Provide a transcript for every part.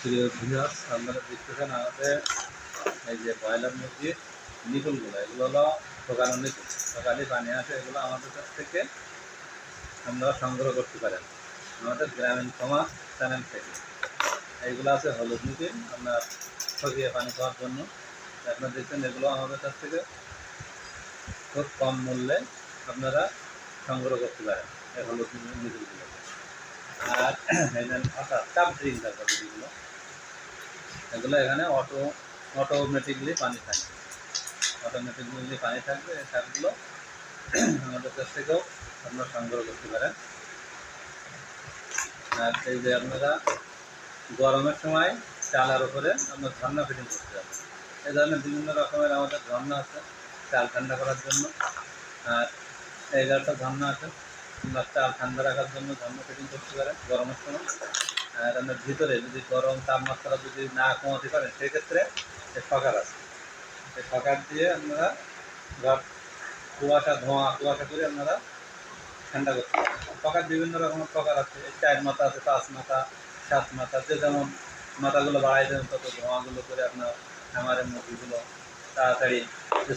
প্রিয় ভিউয়ার্স, আপনারা দেখতেছেন আমাদের এই যে ব্রয়লার মুরগির নিকুলগুলো, এগুলো হলো ঠোকানো নিকুল। সকালে পানি আসে, এগুলো আমাদের কাছ থেকে আপনারা সংগ্রহ করতে পারেন আমাদের গ্রামীণ সমাজ চ্যানেল থেকে। এইগুলো আছে হলুদ নিকুল, আপনার ঠকিয়ে পানি খাওয়ার জন্য। আপনারা দেখছেন এগুলো আমাদের কাছ থেকে খুব কম মূল্যে আপনারা সংগ্রহ করতে পারেন এই হলুদ নিকুলগুলো। আর এই যে চাপ ড্রিঙ্ক আছে যেগুলো, এগুলো এখানে অটোমেটিকলি পানি থাকে, অটোমেটিকলি পানি থাকবে। এই সারগুলো আমাদের কাছ থেকেও আপনারা সংগ্রহ করতে পারেন। আর এই যে আপনারা গরমের সময় চালার উপরে আপনার ঝর্ণা ফিটিং করতে হবে। এই ধরনের বিভিন্ন রকমের আমাদের ঝর্ণা আছে চাল ঠান্ডা করার জন্য। আর এই একটা ঝর্ণা আছে, আপনার চাল ঠান্ডা রাখার জন্য ঝর্ণা ফিটিং করতে পারেন গরমের সময়। আর আপনার ভিতরে যদি গরম তাপমাত্রা যদি না কমাতে পারেন, সেক্ষেত্রে এই ফকার আছে, এই ফকার দিয়ে আপনারা ঘর কুয়াশা করে আপনারা ঠান্ডা করতে পারেন। ফকার বিভিন্ন রকমের ফকার আছে, 4 মাথা আছে, 5 মাথা, 7 মাথা, যে যেমন মাথাগুলো বাড়াই দেন তত ধোঁয়াগুলো করে আপনার খামারের মুরগিগুলো তাড়াতাড়ি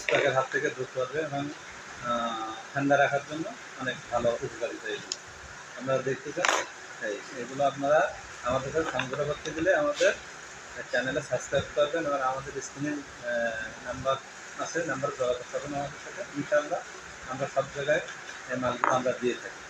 স্টকের হাত থেকে ধরতে পারবে এবং ঠান্ডা রাখার জন্য অনেক ভালো উপকারিতা এগুলো। আপনারা দেখতেছেন এগুলো আপনারা আমাদের সাথে সংগ্রহ করতে গেলে আমাদের চ্যানেলে সাবস্ক্রাইব করবেন এবং আমাদের স্ক্রিনে নাম্বার আছে, নাম্বার যোগাযোগ করবেন আমাদের সাথে। ইনশাআল্লাহ আমরা সব জায়গায় এই মালগুলো আমরা দিয়ে থাকি।